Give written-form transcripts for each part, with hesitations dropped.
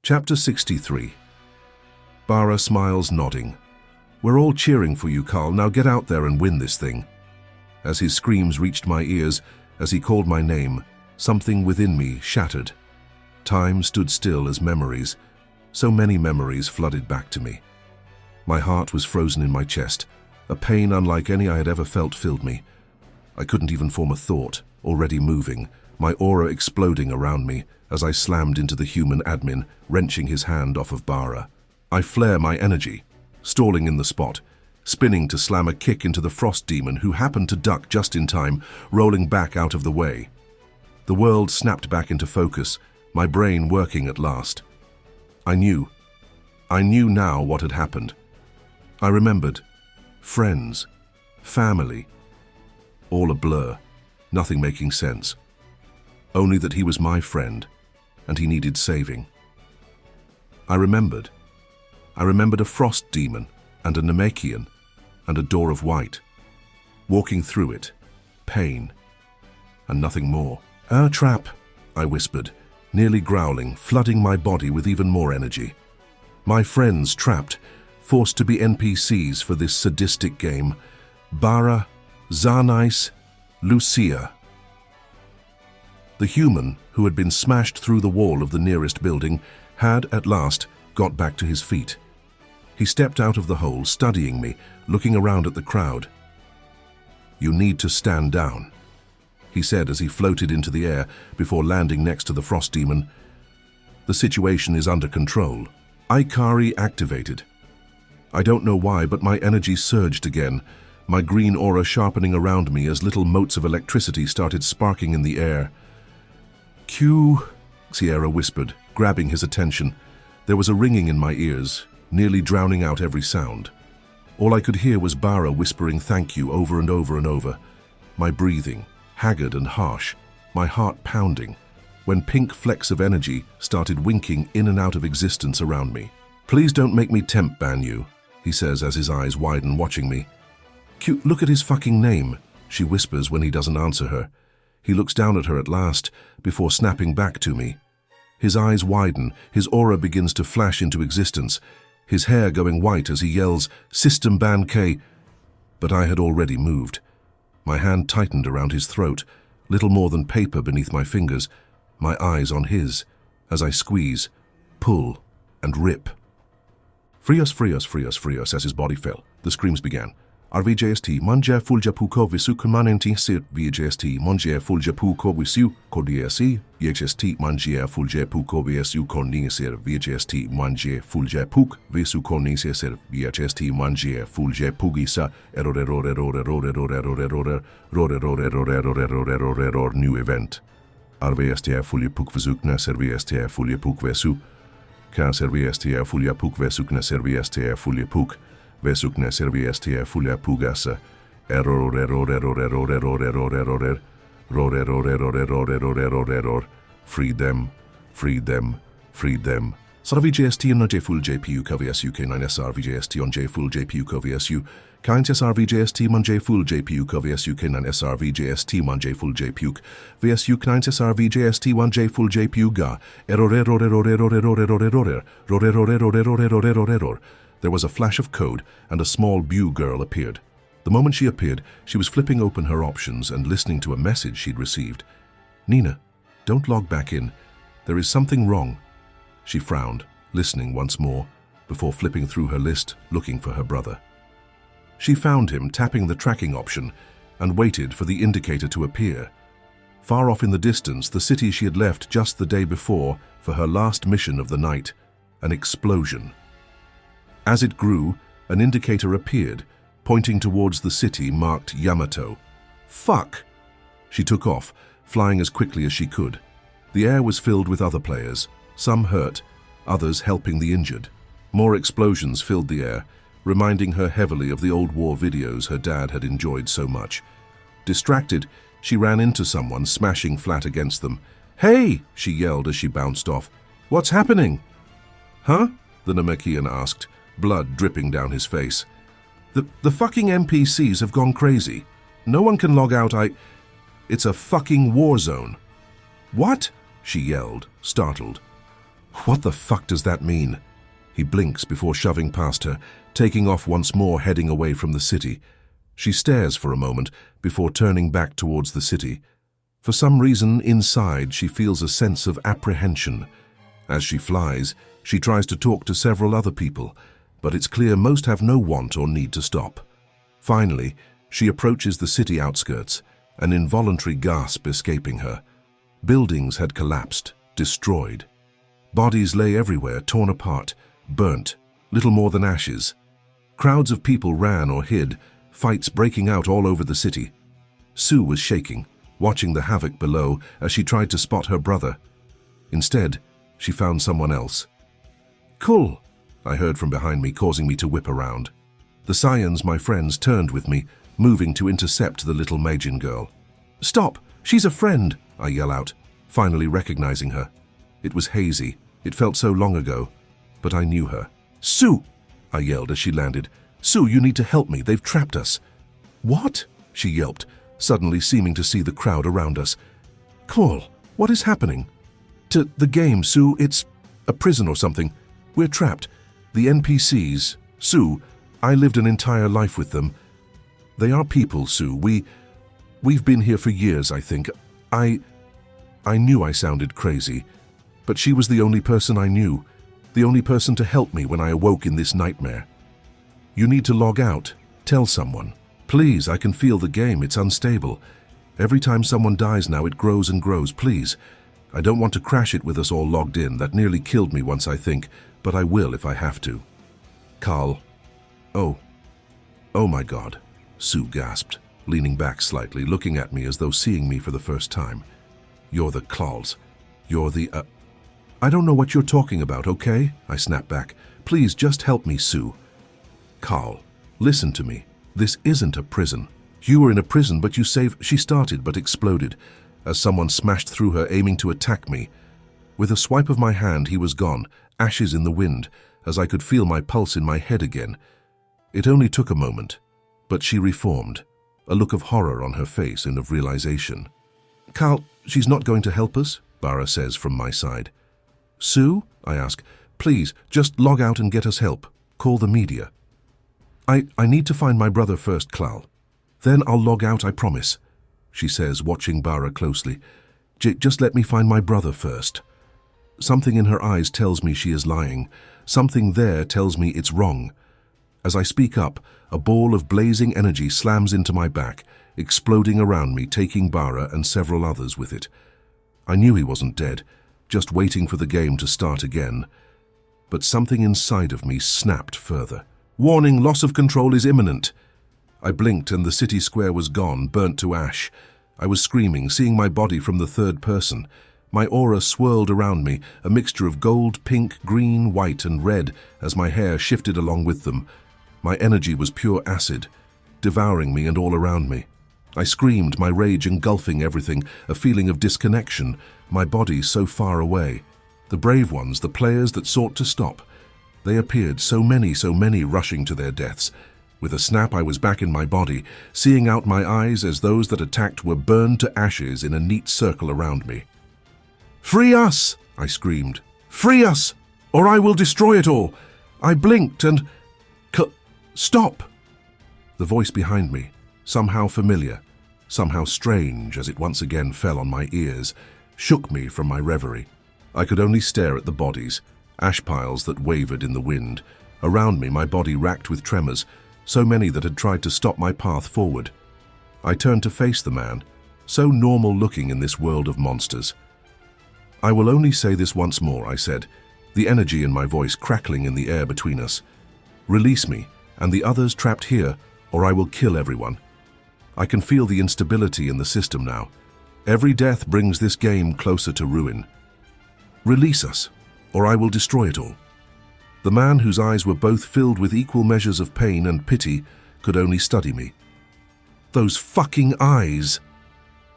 Chapter 63. Bara smiles, nodding. We're all cheering for you, Carl. Now get out there and win this thing. As his screams reached my ears, as he called my name, something within me shattered. Time stood still as memories, so many memories, flooded back to me. My heart was frozen in my chest. A pain unlike any I had ever felt filled me. I couldn't even form a thought, already moving, my aura exploding around me as I slammed into the human admin, wrenching his hand off of Bara. I flare my energy, stalling in the spot, spinning to slam a kick into the frost demon, who happened to duck just in time, rolling back out of the way. The world snapped back into focus, my brain working at last. I knew now what had happened. I remembered. Friends. Family. All a blur. Nothing making sense. Only that he was my friend, and he needed saving. I remembered a frost demon, and a Namekian, and a door of white. Walking through it. Pain. And nothing more. "A trap," I whispered, nearly growling, flooding my body with even more energy. My friends trapped, forced to be NPCs for this sadistic game. Bara, Zarnice, Lucia. The human, who had been smashed through the wall of the nearest building, had, at last, got back to his feet. He stepped out of the hole, studying me, looking around at the crowd. "You need to stand down," he said as he floated into the air before landing next to the frost demon. "The situation is under control." Ikari activated. I don't know why, but my energy surged again, my green aura sharpening around me as little motes of electricity started sparking in the air. "Q," Sierra whispered, grabbing his attention. There was a ringing in my ears, nearly drowning out every sound. All I could hear was Bara whispering thank you over and over and over. My breathing, haggard and harsh, my heart pounding, when pink flecks of energy started winking in and out of existence around me. "Please don't make me temp ban you," he says as his eyes widen, watching me. "Q, look at his fucking name," she whispers when he doesn't answer her. He looks down at her at last, before snapping back to me. His eyes widen, his aura begins to flash into existence, his hair going white as he yells, "System ban K." But I had already moved. My hand tightened around his throat, little more than paper beneath my fingers, my eyes on his, as I squeeze, pull, and rip. "Free us, free us, free us, free us," as his body fell. The screams began. "RVJST, manje fulja puko visu kumanenti sir VJST, manje fulja puko visu kordiesi, VJST manje fulja puko visu kornisir VJST manje fulja puk visu kornisir VJST manje fulja pugisa error new event. RVST fulja puk visukna serviST fulja puk visu ka serviST fulja puk visukna serviST fulja puk Vesukne serviST fulja pugasa. Error. Free them. SRVJST on J full JPU KVSU K9 SRVJST on J full JPU KVSU. Kind SRVJST man J full JPU KVSU K9 SRVJST man J full JPU VSU K9 SRVJST 1 J full JPU ga. Error. There was a flash of code, and a small Bew girl appeared. The moment she appeared, she was flipping open her options and listening to a message she'd received. "Nina, don't log back in. There is something wrong." She frowned, listening once more, before flipping through her list, looking for her brother. She found him, tapping the tracking option, and waited for the indicator to appear. Far off in the distance, the city she had left just the day before for her last mission of the night, an explosion. As it grew, an indicator appeared, pointing towards the city marked Yamato. "Fuck!" She took off, flying as quickly as she could. The air was filled with other players, some hurt, others helping the injured. More explosions filled the air, reminding her heavily of the old war videos her dad had enjoyed so much. Distracted, she ran into someone, smashing flat against them. "Hey!" she yelled as she bounced off. "What's happening?" "Huh?" the Namekian asked, blood dripping down his face. The fucking NPCs have gone crazy. No one can log out. It's a fucking war zone." "What?" she yelled, startled. What the fuck does that mean? He blinks before shoving past her, taking off once more, heading away from the city. She stares for a moment before turning back towards the city. For some reason, inside, she feels a sense of apprehension. As she flies, she tries to talk to several other people, but it's clear most have no want or need to stop. Finally, she approaches the city outskirts, an involuntary gasp escaping her. Buildings had collapsed, destroyed. Bodies lay everywhere, torn apart, burnt, little more than ashes. Crowds of people ran or hid, fights breaking out all over the city. Sue was shaking, watching the havoc below as she tried to spot her brother. Instead, she found someone else. "Cool," I heard from behind me, causing me to whip around. The Saiyans, my friends, turned with me, moving to intercept the little Meijin girl. "Stop! She's a friend!" I yell out, finally recognizing her. It was hazy. It felt so long ago, but I knew her. "Sue!" I yelled as she landed. "Sue, you need to help me. They've trapped us." "What?" she yelped, suddenly seeming to see the crowd around us. "Cool, what is happening?" "To the game, Sue. It's a prison or something. We're trapped. The NPCs. Sue, I lived an entire life with them. They are people, Sue. We've been here for years, I think. I knew I sounded crazy, but she was the only person I knew, the only person to help me when I awoke in this nightmare. You need to log out. Tell someone. Please, I can feel the game. It's unstable. Every time someone dies now, it grows and grows. Please. I don't want to crash it with us all logged in. That nearly killed me once, I think, but I will if I have to." "Carl." Oh my God," Sue gasped, leaning back slightly, looking at me as though seeing me for the first time. "You're the Klldarkness. You're the, I don't know what you're talking about, okay?" I snapped back. "Please, just help me, Sue." "Carl, listen to me. This isn't a prison. You were in a prison, but you saved—" She started, but exploded, as someone smashed through her, aiming to attack me. With a swipe of my hand, he was gone, ashes in the wind, as I could feel my pulse in my head again. It only took a moment, but she reformed, a look of horror on her face and of realization. "Carl, she's not going to help us," Bara says from my side. "Sue?" I ask. "Please, just log out and get us help. Call the media." I need to find my brother first, Klal. Then I'll log out, I promise," she says, watching Bara closely. Just let me find my brother first." Something in her eyes tells me she is lying. Something there tells me it's wrong. As I speak up, a ball of blazing energy slams into my back, exploding around me, taking Bara and several others with it. I knew he wasn't dead, just waiting for the game to start again. But something inside of me snapped further. "Warning, loss of control is imminent." I blinked and the city square was gone, burnt to ash. I was screaming, seeing my body from the third person. My aura swirled around me, a mixture of gold, pink, green, white, and red, as my hair shifted along with them. My energy was pure acid, devouring me and all around me. I screamed, my rage engulfing everything, a feeling of disconnection, my body so far away. The brave ones, the players that sought to stop. They appeared, so many rushing to their deaths. With a snap, I was back in my body, seeing out my eyes as those that attacked were burned to ashes in a neat circle around me. "Free us!" I screamed. "Free us, or I will destroy it all!" I blinked and... "Stop!" The voice behind me, somehow familiar, somehow strange as it once again fell on my ears, shook me from my reverie. I could only stare at the bodies, ash piles that wavered in the wind. Around me, my body racked with tremors, so many that had tried to stop my path forward. I turned to face the man, so normal-looking in this world of monsters. "I will only say this once more," I said, the energy in my voice crackling in the air between us. "Release me, and the others trapped here, or I will kill everyone. I can feel the instability in the system now. Every death brings this game closer to ruin. Release us, or I will destroy it all." The man, whose eyes were both filled with equal measures of pain and pity, could only study me. Those fucking eyes!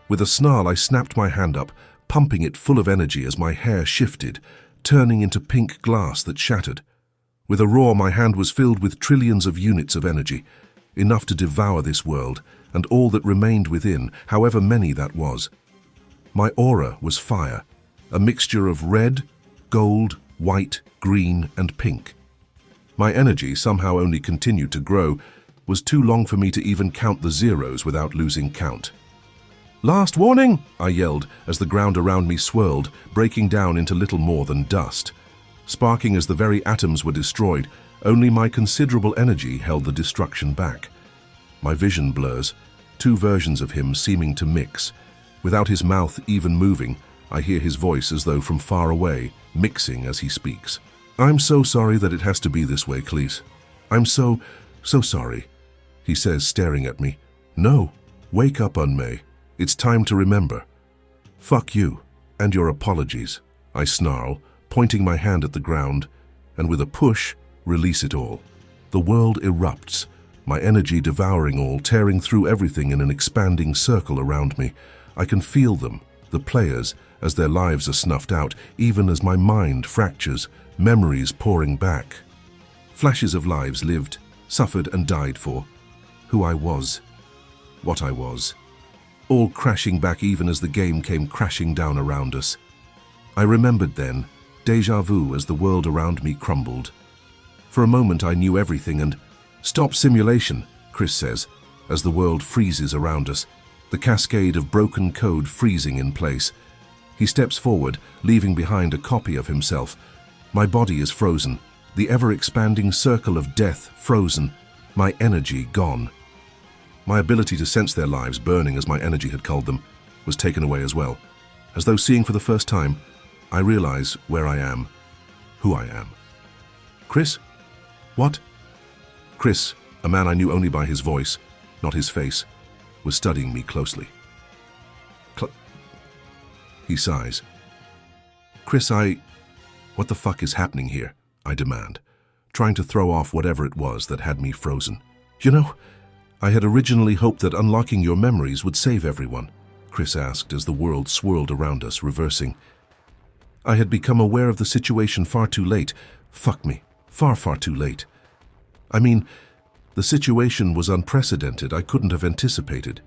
With a snarl, I snapped my hand up, pumping it full of energy as my hair shifted, turning into pink glass that shattered. With a roar, my hand was filled with trillions of units of energy, enough to devour this world and all that remained within, however many that was. My aura was fire, a mixture of red, gold, white, green, and pink. My energy somehow only continued to grow, was too long for me to even count the zeros without losing count. "Last warning!" I yelled as the ground around me swirled, breaking down into little more than dust. Sparking as the very atoms were destroyed, only my considerable energy held the destruction back. My vision blurs, two versions of him seeming to mix. Without his mouth even moving, I hear his voice as though from far away, mixing as he speaks. "I'm so sorry that it has to be this way, Cleese. I'm so sorry," he says, staring at me. "No, wake up, Unmay. It's time to remember." "Fuck you, and your apologies," I snarl, pointing my hand at the ground, and with a push, release it all. The world erupts, my energy devouring all, tearing through everything in an expanding circle around me. I can feel them, the players, as their lives are snuffed out, even as my mind fractures, memories pouring back. Flashes of lives lived, suffered and died for. Who I was, what I was. All crashing back even as the game came crashing down around us. I remembered then, déjà vu as the world around me crumbled. For a moment I knew everything and, "Stop simulation," Chris says, as the world freezes around us, the cascade of broken code freezing in place. He steps forward, leaving behind a copy of himself. My body is frozen, the ever-expanding circle of death frozen, my energy gone. My ability to sense their lives burning as my energy had culled them was taken away as well. As though seeing for the first time, I realize where I am, who I am. "Chris? What?" Chris, a man I knew only by his voice, not his face, was studying me closely. He sighs. "Chris, What the fuck is happening here?" I demand, trying to throw off whatever it was that had me frozen. "You know, I had originally hoped that unlocking your memories would save everyone," Chris asked as the world swirled around us, reversing. "I had become aware of the situation far too late. Fuck me, far too late. I mean, the situation was unprecedented. I couldn't have anticipated."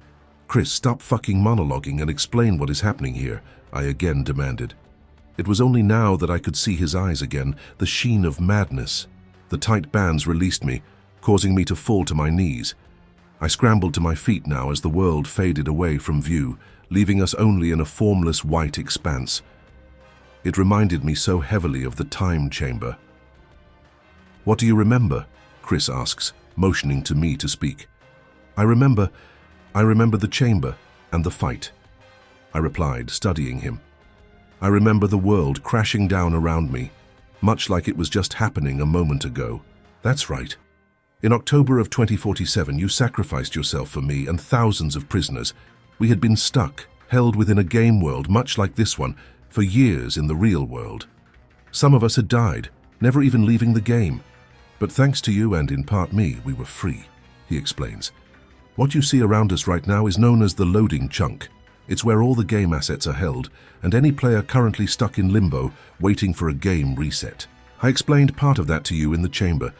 "Chris, stop fucking monologuing and explain what is happening here," I again demanded. It was only now that I could see his eyes again, the sheen of madness. The tight bands released me, causing me to fall to my knees. I scrambled to my feet now as the world faded away from view, leaving us only in a formless white expanse. It reminded me so heavily of the time chamber. "What do you remember?" Chris asks, motioning to me to speak. I remember the chamber and the fight," I replied, studying him. "I remember the world crashing down around me, much like it was just happening a moment ago." "That's right. In October of 2047, you sacrificed yourself for me and thousands of prisoners. We had been stuck, held within a game world much like this one, for years in the real world. Some of us had died, never even leaving the game. But thanks to you and in part me, we were free," he explains. "What you see around us right now is known as the loading chunk. It's where all the game assets are held, and any player currently stuck in limbo, waiting for a game reset. I explained part of that to you in the chamber.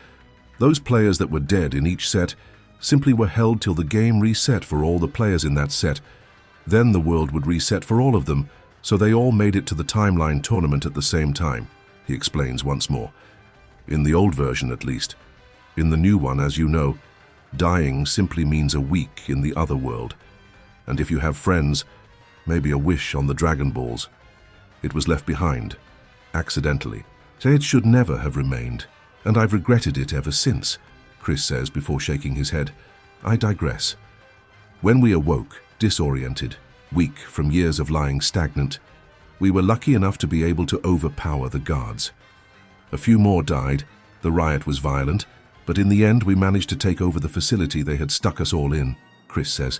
Those players that were dead in each set simply were held till the game reset for all the players in that set. Then the world would reset for all of them, so they all made it to the timeline tournament at the same time," he explains once more. "In the old version, at least. In the new one, as you know, dying simply means a week in the other world. And if you have friends, maybe a wish on the Dragonballs. It was left behind, accidentally. Say it should never have remained, and I've regretted it ever since," Chris says before shaking his head. "I digress. When we awoke, disoriented, weak from years of lying stagnant, we were lucky enough to be able to overpower the guards. A few more died, the riot was violent, but in the end we managed to take over the facility they had stuck us all in," Chris says.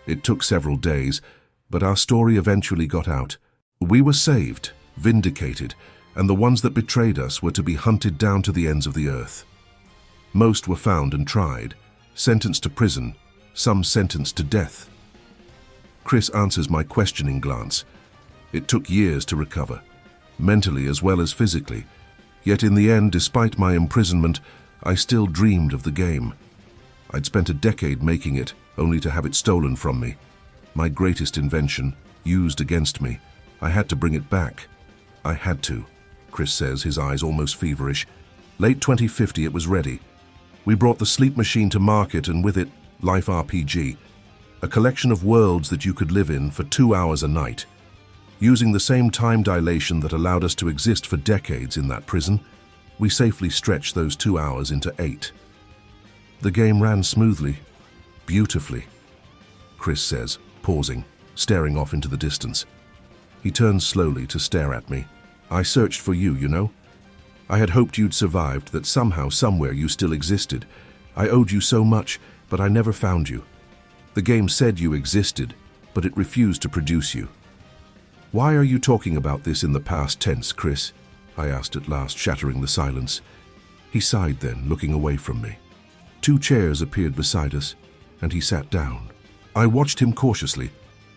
"It took several days, but our story eventually got out. We were saved, vindicated, and the ones that betrayed us were to be hunted down to the ends of the earth. Most were found and tried, sentenced to prison, some sentenced to death." Chris answers my questioning glance. "It took years to recover, mentally as well as physically. Yet in the end, despite my imprisonment, I still dreamed of the game. I'd spent a decade making it, only to have it stolen from me. My greatest invention, used against me. I had to bring it back. I had to," Chris says, his eyes almost feverish. Late 2050 it was ready. We brought the sleep machine to market and with it, Life RPG, a collection of worlds that you could live in for 2 hours a night. Using the same time dilation that allowed us to exist for decades in that prison, we safely stretched those 2 hours into 8. The game ran smoothly, beautifully, Chris says, pausing, staring off into the distance. He turns slowly to stare at me. I searched for you, you know? I had hoped you'd survived, that somehow, somewhere you still existed. I owed you so much, but I never found you. The game said you existed, but it refused to produce you. Why are you talking about this in the past tense, Chris? I asked at last, shattering the silence. He sighed then, looking away from me. 2 chairs appeared beside us, and he sat down. I watched him cautiously,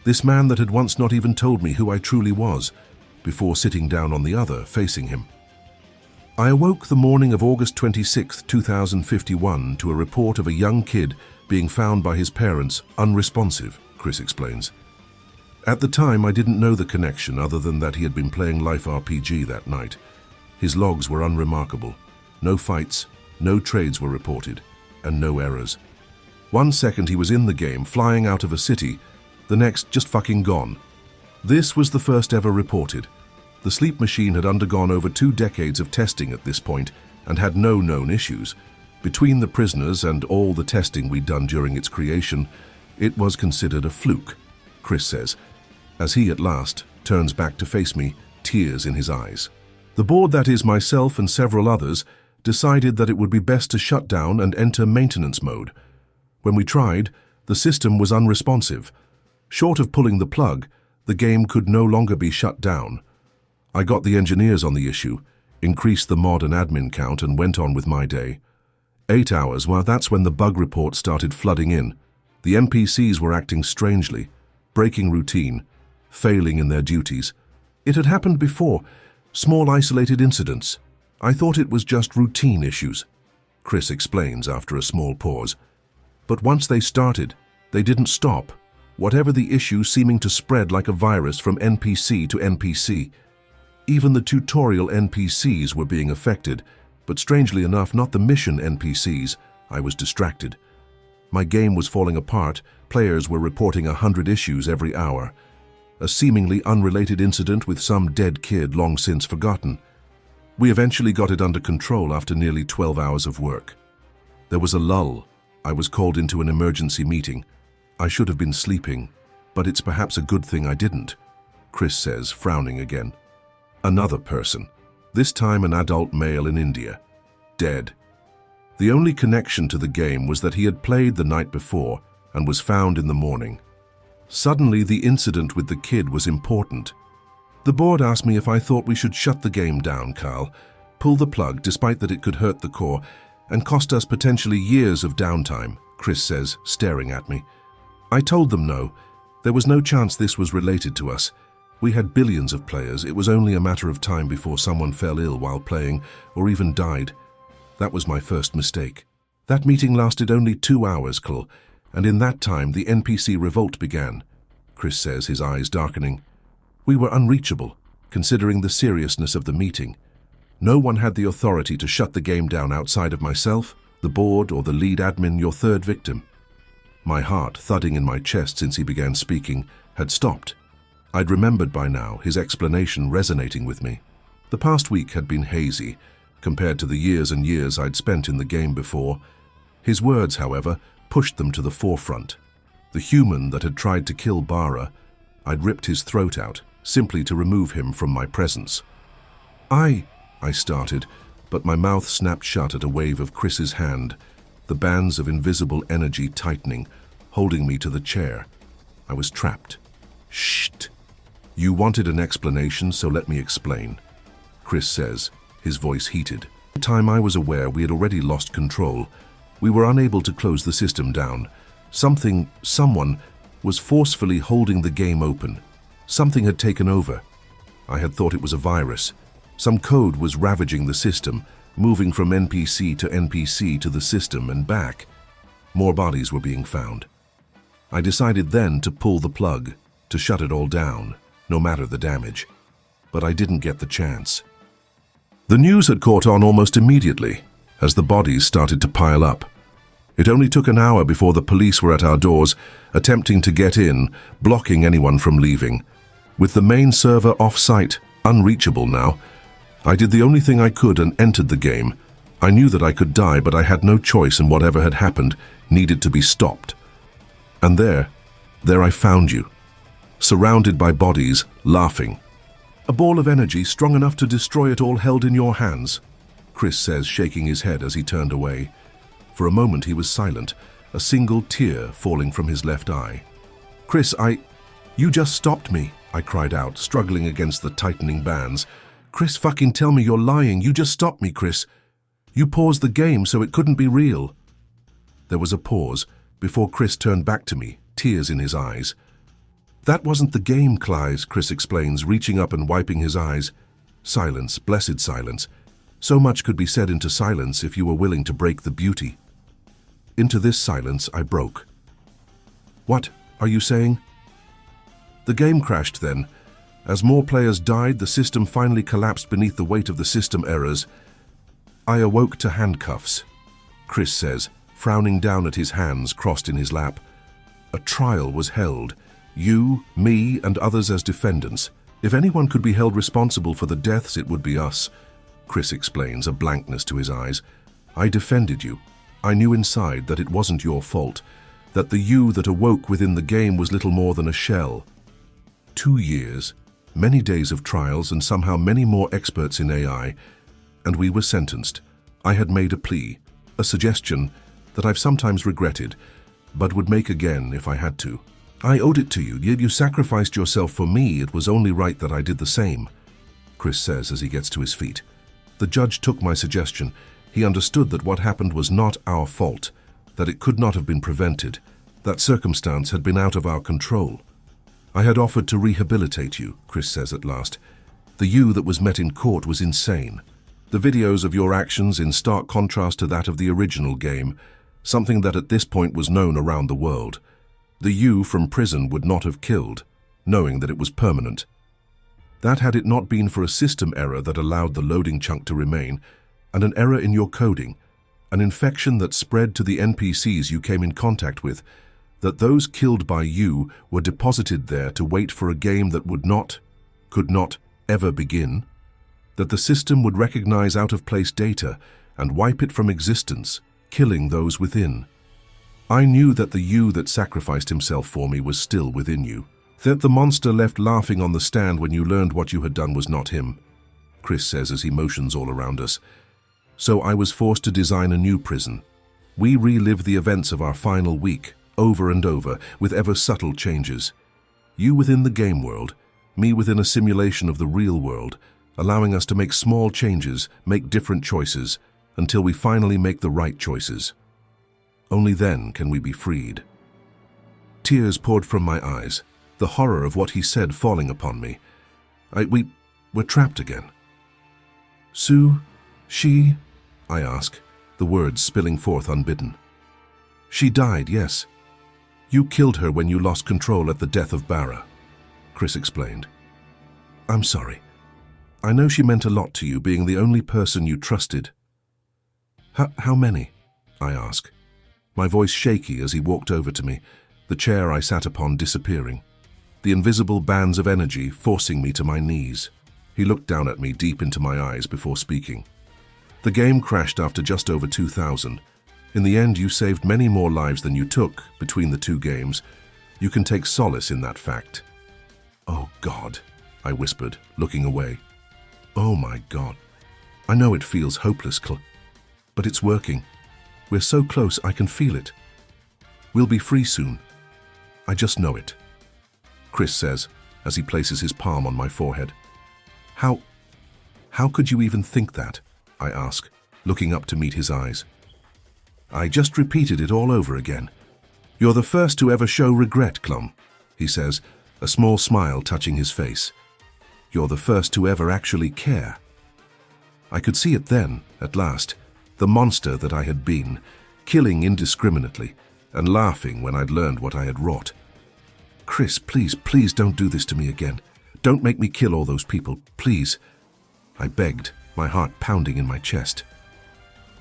this man that had once not even told me who I truly was, before sitting down on the other, facing him. I awoke the morning of August 26, 2051, to a report of a young kid being found by his parents unresponsive, Chris explains. At the time, I didn't know the connection other than that he had been playing Life RPG that night. His logs were unremarkable. No fights, no trades were reported, and no errors. 1 second he was in the game, flying out of a city, the next just fucking gone. This was the first ever reported. The sleep machine had undergone over 2 decades of testing at this point and had no known issues. Between the prisoners and all the testing we'd done during its creation, it was considered a fluke, Chris says, as he at last turns back to face me, tears in his eyes. The board, that is myself and several others, decided that it would be best to shut down and enter maintenance mode. When we tried, the system was unresponsive. Short of pulling the plug, the game could no longer be shut down. I got the engineers on the issue, increased the mod and admin count, and went on with my day. 8 hours, well, that's when the bug reports started flooding in. The NPCs were acting strangely, breaking routine, failing in their duties. It had happened before, small isolated incidents. I thought it was just routine issues, Chris explains after a small pause. But once they started, they didn't stop, whatever the issue seeming to spread like a virus from NPC to NPC. Even the tutorial NPCs were being affected, but strangely enough, not the mission NPCs. I was distracted. My game was falling apart. Players were reporting 100 issues every hour. A seemingly unrelated incident with some dead kid long since forgotten. We eventually got it under control after nearly 12 hours of work. There was a lull. I was called into an emergency meeting. I should have been sleeping, but it's perhaps a good thing I didn't, Chris says, frowning again. Another person, this time an adult male in India, dead. The only connection to the game was that he had played the night before and was found in the morning. Suddenly, the incident with the kid was important. The board asked me if I thought we should shut the game down, Carl, pull the plug despite that it could hurt the core and cost us potentially years of downtime, Chris says, staring at me. I told them no. There was no chance this was related to us. We had billions of players. It was only a matter of time before someone fell ill while playing or even died. That was my first mistake. That meeting lasted only 2 hours, Kl, and in that time the NPC revolt began, Chris says, his eyes darkening. We were unreachable, considering the seriousness of the meeting. No one had the authority to shut the game down outside of myself, the board, or the lead admin, your third victim. My heart, thudding in my chest since he began speaking, had stopped. I'd remembered by now, his explanation resonating with me. The past week had been hazy, compared to the years and years I'd spent in the game before. His words, however, pushed them to the forefront. The human that had tried to kill Bara, I'd ripped his throat out, simply to remove him from my presence. I started, but my mouth snapped shut at a wave of Chris's hand, the bands of invisible energy tightening, holding me to the chair. I was trapped. Shh! You wanted an explanation, so let me explain, Chris says, his voice heated. By the time I was aware we had already lost control, we were unable to close the system down. Someone was forcefully holding the game open. Something had taken over. I had thought it was a virus. Some code was ravaging the system, moving from NPC to NPC to the system and back. More bodies were being found. I decided then to pull the plug, to shut it all down, no matter the damage. But I didn't get the chance. The news had caught on almost immediately, as the bodies started to pile up. It only took an hour before the police were at our doors, attempting to get in, blocking anyone from leaving. With the main server off-site, unreachable now, I did the only thing I could and entered the game. I knew that I could die, but I had no choice, and whatever had happened needed to be stopped. And there I found you, surrounded by bodies, laughing. A ball of energy strong enough to destroy it all held in your hands, Chris says, shaking his head as he turned away. For a moment he was silent, a single tear falling from his left eye. Chris, you just stopped me, I cried out, struggling against the tightening bands. Chris, fucking tell me you're lying. You just stopped me, Chris. You paused the game so it couldn't be real. There was a pause before Chris turned back to me, tears in his eyes. That wasn't the game, Chris explains, reaching up and wiping his eyes. Silence, blessed silence. So much could be said into silence if you were willing to break the beauty. Into this silence I broke. What are you saying? The game crashed then. As more players died, the system finally collapsed beneath the weight of the system errors. I awoke to handcuffs, Chris says, frowning down at his hands crossed in his lap. A trial was held. You, me, and others as defendants. If anyone could be held responsible for the deaths, it would be us, Chris explains, a blankness to his eyes. I defended you. I knew inside that it wasn't your fault, that the you that awoke within the game was little more than a shell. 2 years, many days of trials, and somehow many more experts in AI, and we were sentenced. I had made a plea, a suggestion that I've sometimes regretted, but would make again if I had to. I owed it to you, yet you sacrificed yourself for me. It was only right that I did the same, Chris says as he gets to his feet. The judge took my suggestion. He understood that what happened was not our fault, that it could not have been prevented, that circumstance had been out of our control. I had offered to rehabilitate you, Chris says at last. The you that was met in court was insane. The videos of your actions in stark contrast to that of the original game, something that at this point was known around the world. The you from prison would not have killed, knowing that it was permanent. That had it not been for a system error that allowed the loading chunk to remain, and an error in your coding, an infection that spread to the NPCs you came in contact with, that those killed by you were deposited there to wait for a game that could not ever begin, that the system would recognize out-of-place data and wipe it from existence, killing those within. I knew that the you that sacrificed himself for me was still within you, that the monster left laughing on the stand when you learned what you had done was not him, Chris says as he motions all around us. So I was forced to design a new prison. We relive the events of our final week, over and over, with ever subtle changes. You within the game world, me within a simulation of the real world, allowing us to make small changes, make different choices, until we finally make the right choices. Only then can we be freed. Tears poured from my eyes, the horror of what he said falling upon me. We're trapped again. Sue, she, I ask, the words spilling forth unbidden. She died, yes. You killed her when you lost control at the death of Bara, Chris explained. I'm sorry. I know she meant a lot to you, being the only person you trusted. How many? I ask, my voice shaky as he walked over to me, the chair I sat upon disappearing, the invisible bands of energy forcing me to my knees. He looked down at me deep into my eyes before speaking. The game crashed after just over 2,000. In the end, you saved many more lives than you took between the two games. You can take solace in that fact. Oh God, I whispered, looking away. Oh my God. I know it feels hopeless, but it's working. We're so close, I can feel it. We'll be free soon. I just know it, Chris says as he places his palm on my forehead. How could you even think that? I ask, looking up to meet his eyes. I just repeated it all over again. You're the first to ever show regret, Clum, he says, a small smile touching his face. You're the first to ever actually care. I could see it then, at last, the monster that I had been, killing indiscriminately and laughing when I'd learned what I had wrought. Chris, please don't do this to me again. Don't make me kill all those people, please, I begged, my heart pounding in my chest.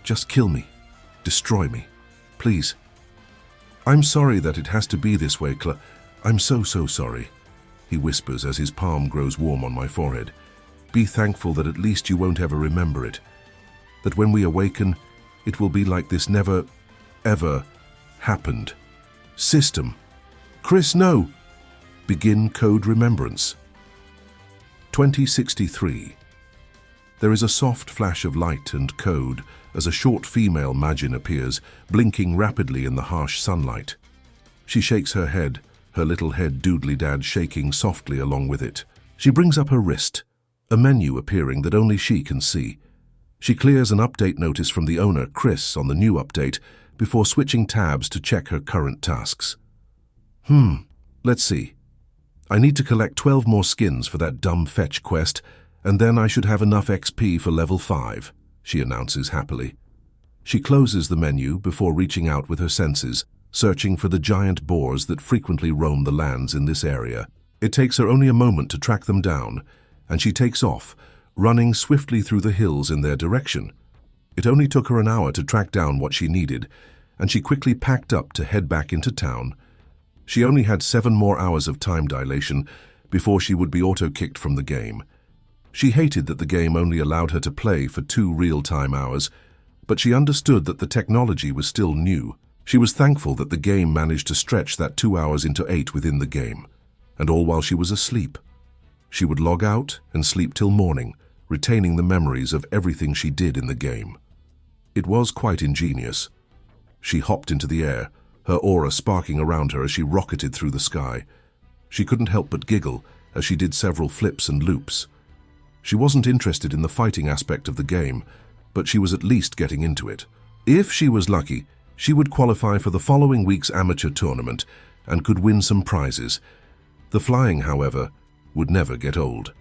Just kill me. Destroy me. Please. I'm sorry that it has to be this way, I'm so sorry, he whispers as his palm grows warm on my forehead. Be thankful that at least you won't ever remember it. That when we awaken, it will be like this never, ever happened. System. Chris, no! Begin code remembrance. 2063. There is a soft flash of light and code as a short female Majin appears, blinking rapidly in the harsh sunlight. She shakes her head, her little head doodly-dad shaking softly along with it. She brings up her wrist, a menu appearing that only she can see. She clears an update notice from the owner, Chris, on the new update before switching tabs to check her current tasks. Let's see. I need to collect 12 more skins for that dumb fetch quest, and then I should have enough XP for level 5, she announces happily. She closes the menu before reaching out with her senses, searching for the giant boars that frequently roam the lands in this area. It takes her only a moment to track them down, and she takes off, running swiftly through the hills in their direction. It only took her an hour to track down what she needed, and she quickly packed up to head back into town. She only had 7 more hours of time dilation before she would be auto-kicked from the game. She hated that the game only allowed her to play for 2 real-time hours, but she understood that the technology was still new. She was thankful that the game managed to stretch that 2 hours into 8 within the game, and all while she was asleep. She would log out and sleep till morning, retaining the memories of everything she did in the game. It was quite ingenious. She hopped into the air, her aura sparking around her as she rocketed through the sky. She couldn't help but giggle as she did several flips and loops. She wasn't interested in the fighting aspect of the game, but she was at least getting into it. If she was lucky, she would qualify for the following week's amateur tournament and could win some prizes. The flying, however, would never get old.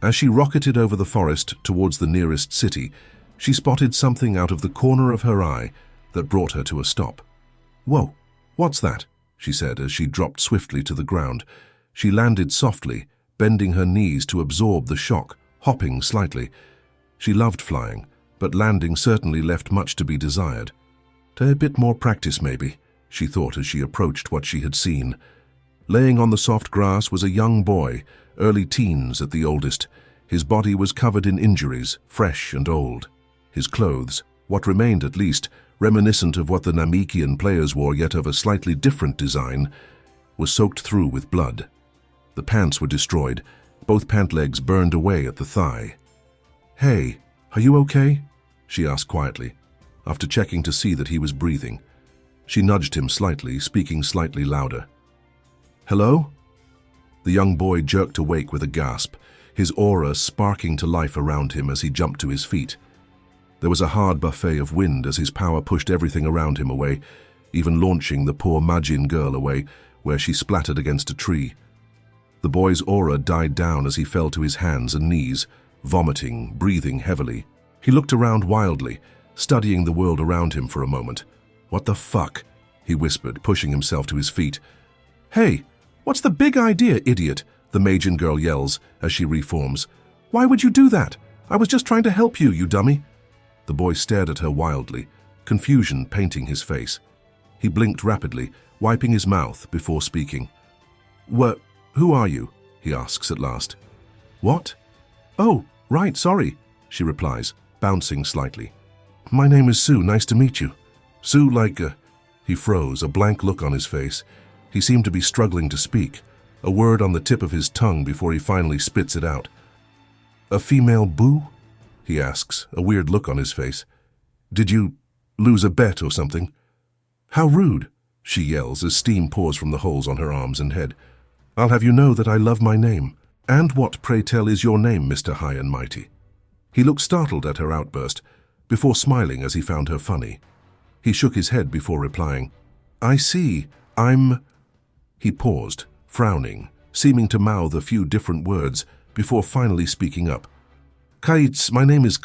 As she rocketed over the forest towards the nearest city, she spotted something out of the corner of her eye that brought her to a stop. "Whoa, what's that?" she said as she dropped swiftly to the ground. She landed softly, bending her knees to absorb the shock, hopping slightly. She loved flying, but landing certainly left much to be desired. A bit more practice, maybe, she thought as she approached what she had seen. Laying on the soft grass was a young boy, early teens at the oldest. His body was covered in injuries, fresh and old. His clothes, what remained at least, reminiscent of what the Namekian players wore yet of a slightly different design, was soaked through with blood. The pants were destroyed, both pant legs burned away at the thigh. "Hey, are you okay?" she asked quietly, after checking to see that he was breathing. She nudged him slightly, speaking slightly louder. "Hello?" The young boy jerked awake with a gasp, his aura sparking to life around him as he jumped to his feet. There was a hard buffet of wind as his power pushed everything around him away, even launching the poor Majin girl away, where she splattered against a tree. The boy's aura died down as he fell to his hands and knees, vomiting, breathing heavily. He looked around wildly, studying the world around him for a moment. "What the fuck?" he whispered, pushing himself to his feet. "Hey, what's the big idea, idiot?" the Majin girl yells as she reforms. "Why would you do that? I was just trying to help you, you dummy." The boy stared at her wildly, confusion painting his face. He blinked rapidly, wiping his mouth before speaking. Who are you?" he asks at last. "What? Oh, right, sorry," she replies, bouncing slightly. "My name is Sue, nice to meet you." Sue He froze, a blank look on his face. He seemed to be struggling to speak, a word on the tip of his tongue before he finally spits it out. "A female boo?" he asks, a weird look on his face. "Did you lose a bet or something?" "How rude," she yells as steam pours from the holes on her arms and head. "I'll have you know that I love my name." "And what, pray tell, is your name, Mr. High and Mighty?" He looked startled at her outburst, before smiling as he found her funny. He shook his head before replying, "I see, He paused, frowning, seeming to mouth a few different words, before finally speaking up. "My name is